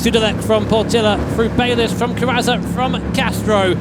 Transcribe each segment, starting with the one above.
Dudalek from Portilla, through Bayliss, from Carrazza, from Castro.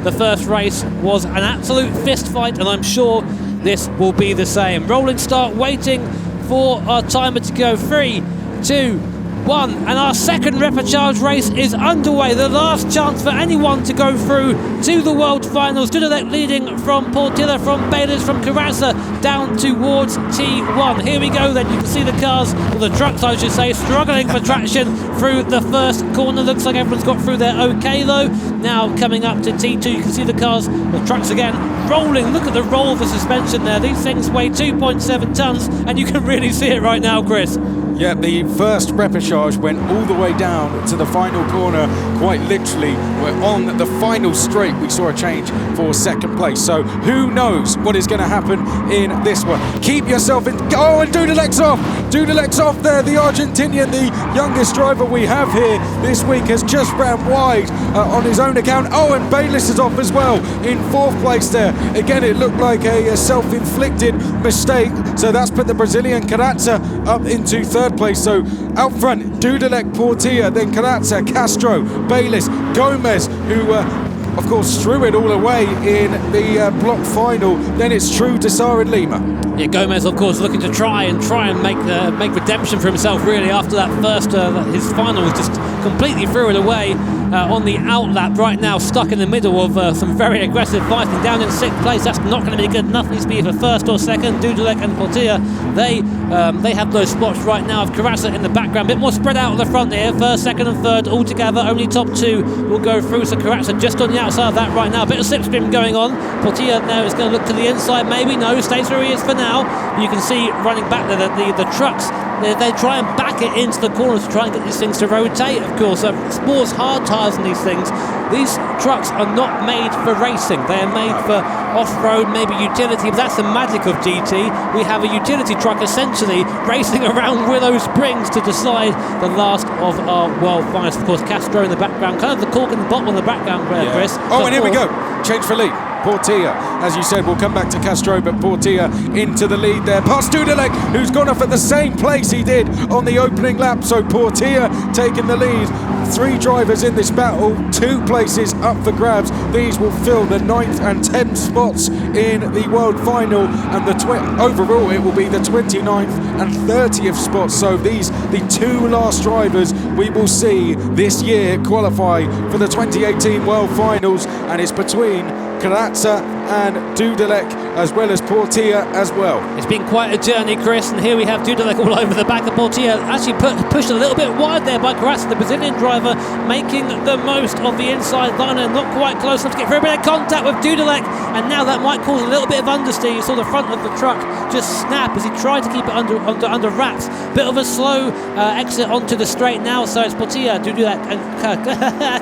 The first race was an absolute fist fight, and I'm sure this will be the same. Rolling start, waiting for our timer to go. 3, 2, 1, and our second repechage race is underway. The last chance for anyone to go through to the World Finals. Dudalek leading from Portilla, from Bayliss, from Carrazza, down towards T1. Here we go then. You can see the cars, or the trucks I should say, struggling for traction through the first corner. Looks like everyone's got through there okay though. Now coming up to T2, you can see the cars, the trucks again, rolling. Look at the roll of the suspension there. These things weigh 2.7 tons, and you can really see it right now, Chris. Yeah, the first repechage went all the way down to the final corner. Quite literally, we're on the final straight. We saw a change for second place. So who knows what is going to happen in this one. Keep yourself in. Oh, and Dudalek's off. Dudalek's off there. The Argentinian, the youngest driver we have here this week, has just ran wide on his own account. Oh, and Bayliss is off as well in fourth place there. Again, it looked like a self-inflicted mistake. So that's put the Brazilian Carrazza up into third place. So out front, Dudalek, Portilla, then Carrazza, Castro, Bayliss, Gomez, who of course threw it all away in the block final. Then it's True, Dessar and Lima. Yeah, Gomez, of course, looking to try and make redemption for himself, really, after that first, his final was just completely threw it away on the outlap. Right now, stuck in the middle of some very aggressive fighting, down in sixth place. That's not going to be good enough. Needs to be for first or second. Dudalek and Portilla, they have those spots right now of Carrazza in the background. A bit more spread out at the front here. First, second and third all together. Only top two will go through. So Carrazza just on the outside of that right now. A bit of slipstream going on. Portilla now is going to look to the inside. Maybe no. Stays where he is for now. You can see running back there the trucks. They try and back it into the corner to try and get these things to rotate. Of course, Sport's hard tyres in these things. These trucks are not made for racing. They are made for off-road, maybe utility. But that's the magic of GT. We have a utility truck essentially racing around Willow Springs to decide the last of our world finals. Of course, Castro in the background, kind of the cork in the bottom of the background, Chris. Oh, and here we go. Change for lead. Portilla, as you said, we'll come back to Castro, but Portilla into the lead there, past Dudalek, who's gone off at the same place he did on the opening lap. So Portilla taking the lead. 3 drivers in this battle, 2 places up for grabs. These will fill the 9th and 10th spots in the world final, and overall it will be the 29th and 30th spots. So these, the 2 last drivers we will see this year qualify for the 2018 world finals, and it's between Carrazza and Dudalek, as well as Portilla as well. It's been quite a journey, Chris, and here we have Dudalek all over the back of Portilla, actually pushed a little bit wide there by Carrazza, the Brazilian driver, making the most of the inside line and not quite close enough to get very bit of contact with Dudalek, and now that might cause a little bit of understeer. You saw the front of the truck just snap as he tried to keep it under wraps. Bit of a slow exit onto the straight now, so it's Portilla, Dudalek and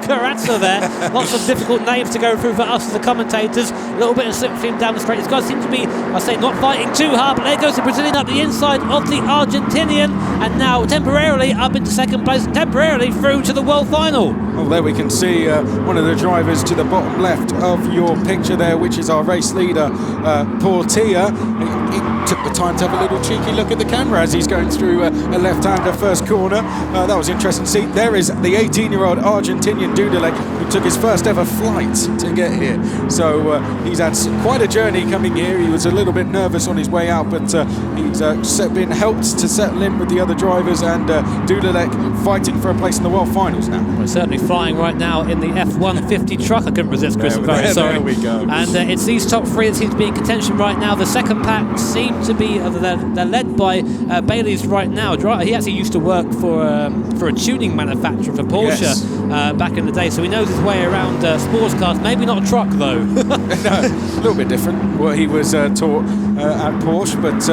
Carrazza there. Lots of difficult names to go through for us as the commentators. A little bit of slipstream down the straight. These guys seem to be, I say, not fighting too hard, but there goes the Brazilian up the inside of the Argentinian, and now temporarily up into second place, temporarily through to the world final. Well, there we can see one of the drivers to the bottom left of your picture there, which is our race leader, Portilla. He took the time to have a little cheeky look at the camera as he's going through a left-hander first corner. That was interesting to see. There is the 18-year-old Argentinian Dudalek, who took his first ever flight to get here. So he's had quite a journey coming here. He was a little bit nervous on his way out, but he's been helped to settle in with the other drivers, and Dudalek fighting for a place in the world finals now. We're certainly flying right now in the F-150 truck. I couldn't resist, Chris. I'm very sorry. There we go. And it's these top 3 that seem to be in contention right now. The second pack seem to be they're led by Bayliss right now. He actually used to work for a tuning manufacturer for Porsche. Yes. Back in the day, so he knows his way around sports cars. Maybe not a truck though. No, a little bit different what he was taught at Porsche, but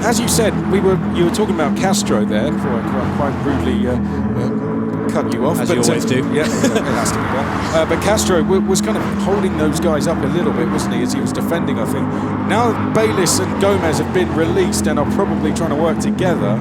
as you said, you were talking about Castro there before I quite rudely cut you off. As you always do. Yeah, it has to be done. But Castro was kind of holding those guys up a little bit, wasn't he, as he was defending, I think. Now Bayliss and Gomez have been released and are probably trying to work together.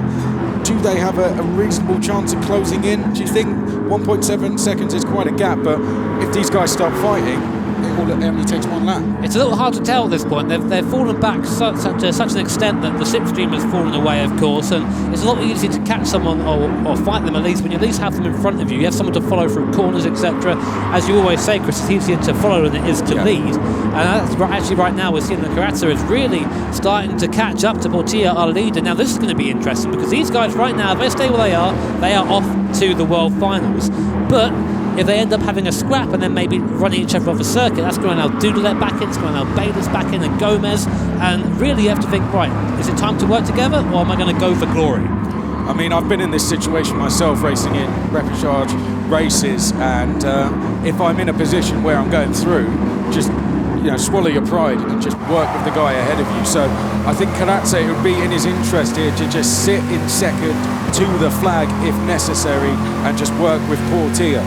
Do they have a reasonable chance of closing in? Do you think 1.7 seconds is quite a gap, but if these guys start fighting, it it only takes one lap. It's a little hard to tell at this point. They've fallen back to such an extent that the slipstream has fallen away, of course, and it's a lot easier to catch someone or fight them at least when you at least have them in front of you. You have someone to follow through corners, etc. As you always say, Chris, it's easier to follow than it is to lead. And that's actually right now we're seeing that Carrazza is really starting to catch up to Portier, our leader. Now this is going to be interesting because these guys right now, if they stay where they are off to the World Finals. But if they end up having a scrap and then maybe running each other off a circuit, that's going to allow Dudelet back in, it's going to allow Bayliss back in and Gomez. And really you have to think, right, is it time to work together or am I going to go for glory? I mean, I've been in this situation myself, racing in repechage races, and if I'm in a position where I'm going through, just swallow your pride and just work with the guy ahead of you. So I think Carrazza, it would be in his interest here to just sit in second to the flag if necessary and just work with Portier.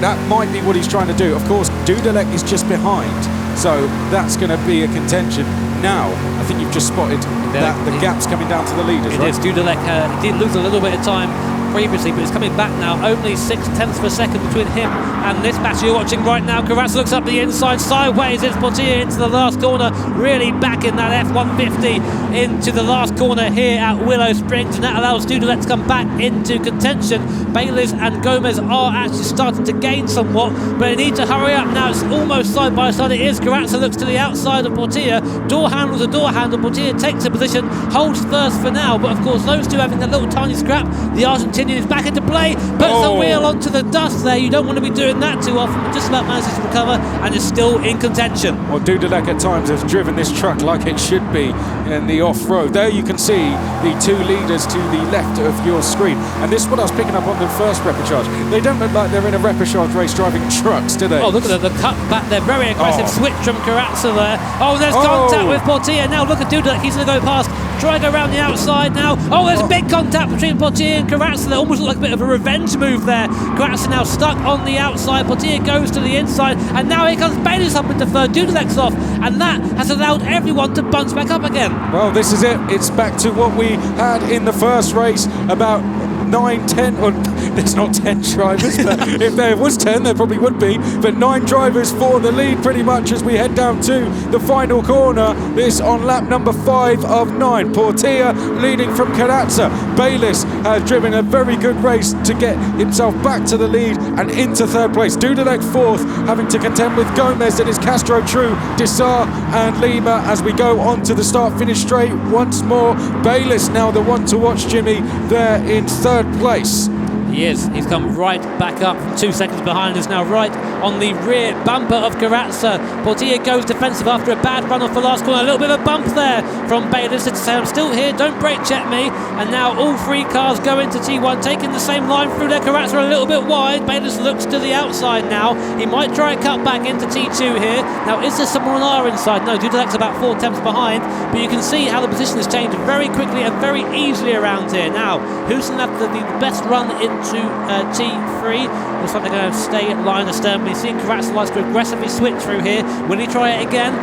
That might be what he's trying to do. Of course, Dudelet is just behind, so that's going to be a contention. Now, I think you've just spotted that the gap's coming down to the leaders, It right? is. Dudelet did lose a little bit of time previously, but he's coming back now. Only 0.6 of a second between him and this match you're watching right now. Carrazza looks up the inside, sideways. It's Portier into the last corner, really back in that F150 into the last corner here at Willow Springs, and that allows Dudelet to come back into contention. Bayliss and Gomez are actually starting to gain somewhat, but they need to hurry up now. It's almost side by side. It is. Carrazza looks to the outside of Portier. Door handle to door handle. Portier takes a position, holds first for now, but of course those two having a little tiny scrap. The Argentinian is back into play, puts the wheel onto the dust there. You don't want to be doing that too often, but just about manages to recover and is still in contention. Well, Dudelet at times has driven this truck like it should be in the off-road. There you can see the two leaders to the left of your screen. And this is what I was picking up on the first repechage. They don't look like they're in a repechage race driving trucks, do they? Oh, look at the cut back there. Very aggressive switch from Carrazza there. Oh, there's contact with Portier. Now look at Dudelet. He's going to go past. Try to go around the outside now. Oh, there's a big contact between Portier and Carrazza. That almost looked like a bit of a revenge move there. Carrazza now stuck on the outside. Portier goes to the inside. And now here comes Bayliss up into third. Dudelet's off. And that has allowed everyone to bounce back up again. Well, this is it. It's back to what we had in the first race, about 9, 10, or there's not 10 drivers, but if there was 10 there probably would be, but 9 drivers for the lead pretty much as we head down to the final corner. This on lap number 5 of 9. Portier leading from Carrazza. Bayliss has driven a very good race to get himself back to the lead and into third place. Dudelet fourth, having to contend with Gomez. It is Castro, True, Dissart and Lima as we go on to the start-finish straight once more. Bayliss now the one to watch, Jimmy, there in third place. He is. He's come right back up from 2 seconds behind. Is now right on the rear bumper of Carrazza. Portier goes defensive after a bad run off the last corner. A little bit of a bump there from Bayliss to say, I'm still here, don't brake check me. And now all 3 cars go into T1, taking the same line through there. Carrazza a little bit wide. Bayliss looks to the outside now. He might try a cut back into T2 here. Now, is there someone on our inside? No, Dudelet's about 4 tenths behind. But you can see how the position has changed very quickly and very easily around here. Now, who's going to have the best run into T3? Looks like they're going to stay at line astern. We've seen Carrazza likes to aggressively switch through here. Will he try it again?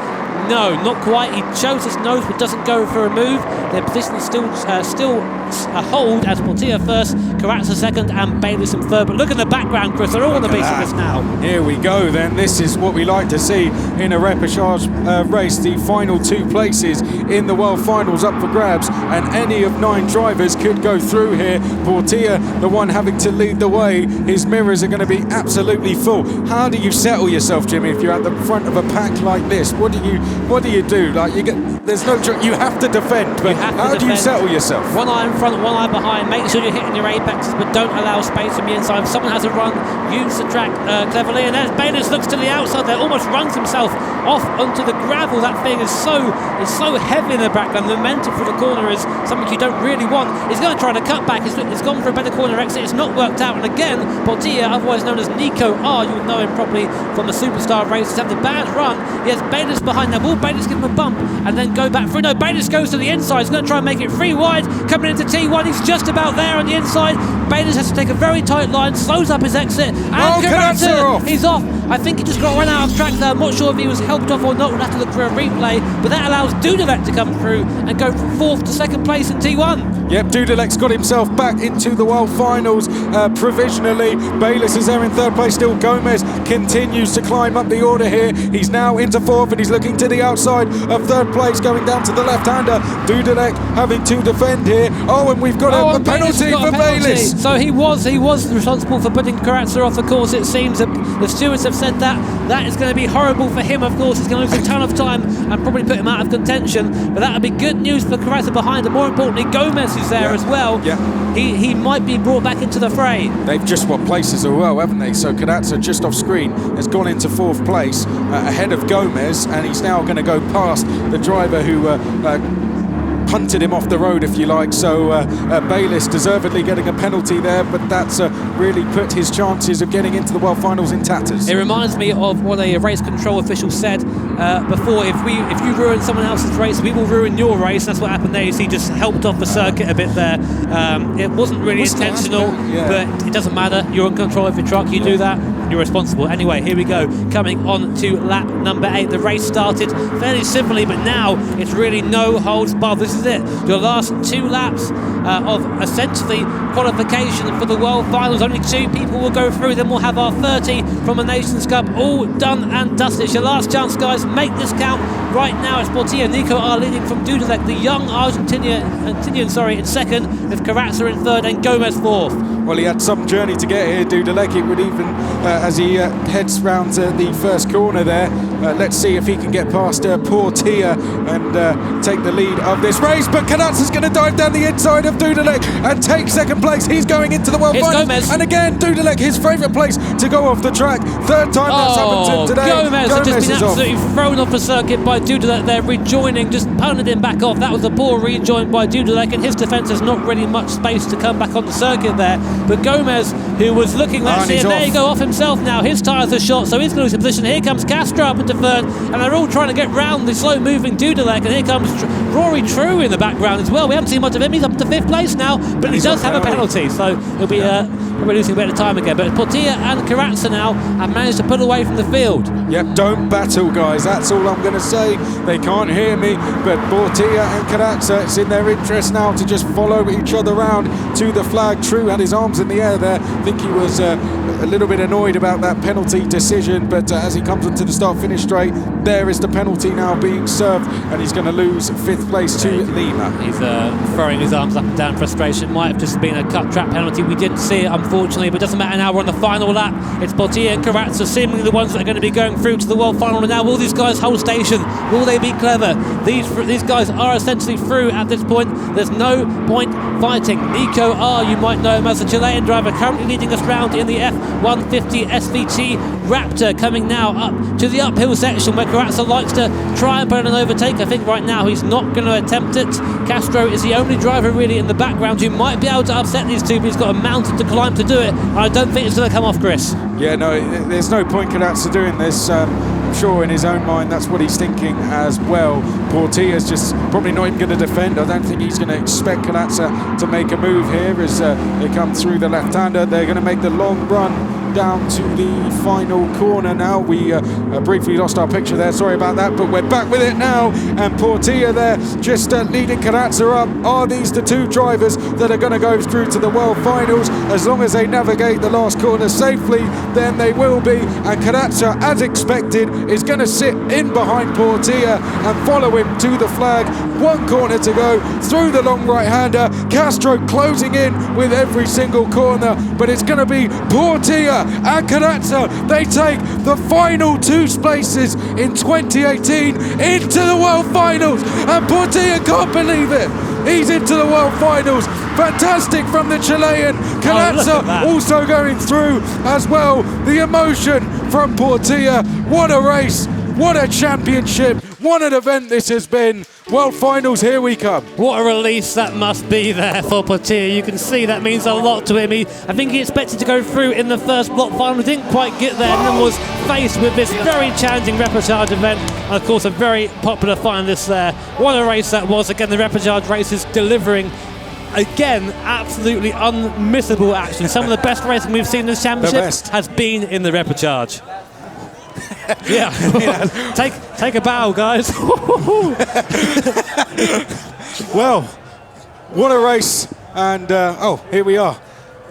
No, not quite. He shows his nose but doesn't go for a move. Their position is still a hold as Portier first, Carrazza second and Bayliss in third. But look at the background, Chris. They're all on the base of this now. Here we go then. This is what we like to see in a repechage race. The final 2 places in the World Finals up for grabs, and any of 9 drivers could go through here. Portier, the one having to lead the way. His mirrors are going to be absolutely full. How do you settle yourself, Jimmy, if you're at the front of a pack like this? What do you do? Like, there's no choice. You have to defend, but how do you settle yourself? One eye in front, one eye behind. Make sure you're hitting your apexes, but don't allow space from the inside. If someone has a run, use the track cleverly. And as Bayliss looks to the outside there, almost runs himself off onto the gravel. That thing is so heavy in the background. The momentum for the corner is something you don't really want. He's going to try to cut back. He's gone for a better corner exit. It's not worked out. And again, Portier, otherwise known as Nico R, you would know him probably from the Superstar race, he's having a bad run. He has Bayliss behind there. Will Bayliss give him a bump and then go back through? No, Bayliss goes to the inside. He's going to try and make it 3 wide. Coming into T1. He's just about there on the inside. Bayliss has to take a very tight line, slows up his exit, and Carazza he's off. I think he just got run out of track there. I'm not sure if he was helped off or not. We'll have to look for a replay, but that allows Dudalek to come through and go from 4th to 2nd place in T1. Yep, Dudalek's got himself back into the World Finals provisionally. Bayliss is there in 3rd place still. Gomez continues to climb up the order here. He's now into 4th and he's looking to the outside of 3rd place, going down to the left-hander. Dudalek having to defend here. Oh, and we've got a penalty for Bayliss. So he was responsible for putting Carazza off the course. It seems that the stewards have said that is going to be horrible for him. Of course, he's going to lose a ton of time and probably put him out of contention. But that would be good news for Carazza behind, and more importantly, Gomez is there as well. Yeah. He might be brought back into the fray. They've just swapped places as well, haven't they? So Carazza, just off screen, has gone into 4th place ahead of Gomez, and he's now going to go past the driver who punted him off the road, if you like. So Bayliss deservedly getting a penalty there, but that's really put his chances of getting into the World Finals in tatters. It reminds me of what a race control official said before. If you ruin someone else's race, we will ruin your race. That's what happened there. You see, just helped off the circuit a bit there. It wasn't really intentional, but it doesn't matter. You're in control of your truck. You do that, you're responsible. Anyway, here we go. Coming on to lap number 8. The race started fairly simply, but now it's really no holds barred. This is it. Your last 2 laps of essentially qualification for the World Finals. Only 2 people will go through. Then we'll have our 30 from the Nations Cup all done and dusted. It's your last chance, guys. Make this count. Right now it's Portillo. Nico are leading from Dudalek, the young Argentinian in 2nd, with Carazza in 3rd and Gomez 4th. Well, he had some journey to get here, Dudalek. It would even, as he heads round the 1st corner there, let's see if he can get past Portillo and take the lead of this race. But Carazza's going to dive down the inside of Dudalek and take 2nd place. He's going into the World Finals. Gomez. And again, Dudalek, his favourite place to go off the track. 3rd time that's happened to him today. Gomez has just been absolutely off. thrown off the circuit by Dudalek there, rejoining, just punted him back off. That was a poor rejoin by Dudalek, and his defence has not really much space to come back on the circuit there. But Gomez, who was looking, let's see, and there you go, off himself now. His tyres are shot, so he's going to lose position. Here comes Castro up into 3rd, and they're all trying to get round the slow-moving Dudalek, and here comes Rory True in the background as well. We haven't seen much of him. He's up to 5th place now, but he does have a penalty, so he'll be probably losing a bit of time again. But Portillo and Carazza now have managed to pull away from the field. Yep, don't battle, guys. That's all I'm going to say. They can't hear me, but Portillo and Carazza, it's in their interest now to just follow each other around to the flag. True had his arms in the air there. I think he was a little bit annoyed about that penalty decision, but as he comes into the start-finish straight, there is the penalty now being served, and he's going to lose 5th place to Lima. He's throwing his arms up and down frustration. Might have just been a cut track penalty. We didn't see it, unfortunately, but it doesn't matter now. We're on the final lap. It's Portillo and Carazza, seemingly the ones that are going to be going through to the World Final. And now will these guys hold station? Will they be clever? These guys are essentially through at this point. There's no point fighting. Nico R, you might know him as a Chilean driver, currently leading us round in the F150 SVT Raptor, coming now up to the uphill section where Carazza likes to try and put an overtake. I think right now he's not going to attempt it. Castro is the only driver really in the background who might be able to upset these two, but he's got a mountain to climb to do it, and I don't think it's going to come off, Chris. Yeah, no, there's no point Carazza doing this. I'm sure in his own mind that's what he's thinking as well. Portilla's just probably not even going to defend. I don't think he's going to expect Carazza to make a move here as they come through the left-hander. They're going to make the long run down to the final corner now. We briefly lost our picture there, sorry about that, but we're back with it now, and Portillo there just leading Carazza up. Are these the two drivers that are going to go through to the World Finals? As long as they navigate the last corner safely, then they will be, and Carazza, as expected, is going to sit in behind Portillo and follow him to the flag. One corner to go through the long right-hander. Castro closing in with every single corner, but it's going to be Portillo and Carazza. They take the final two places in 2018 into the World Finals, and Portillo can't believe it. He's into the World Finals. Fantastic from the Chilean. Carazza also going through as well. The emotion from Portillo. What a race. What a championship. What an event this has been. World Finals, here we come. What a release that must be there for Portillo. You can see that means a lot to him. I think he expected to go through in the first block final, didn't quite get there, and then was faced with this very challenging repechage event. And of course, a very popular finalist there. What a race that was. Again, the repechage race is delivering Again, absolutely unmissable action. Some of the best racing we've seen in this championship has been in the repechage. Yeah. Take a bow, guys. Well, what a race. And, here we are.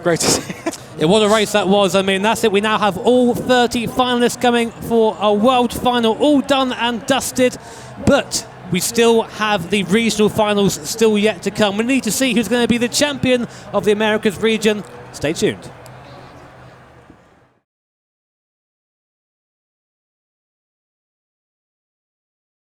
Great to see. Yeah, what a race that was. I mean, that's it. We now have all 30 finalists coming for a world final, all done and dusted. But we still have the regional finals still yet to come. We need to see who's going to be the champion of the Americas region. Stay tuned.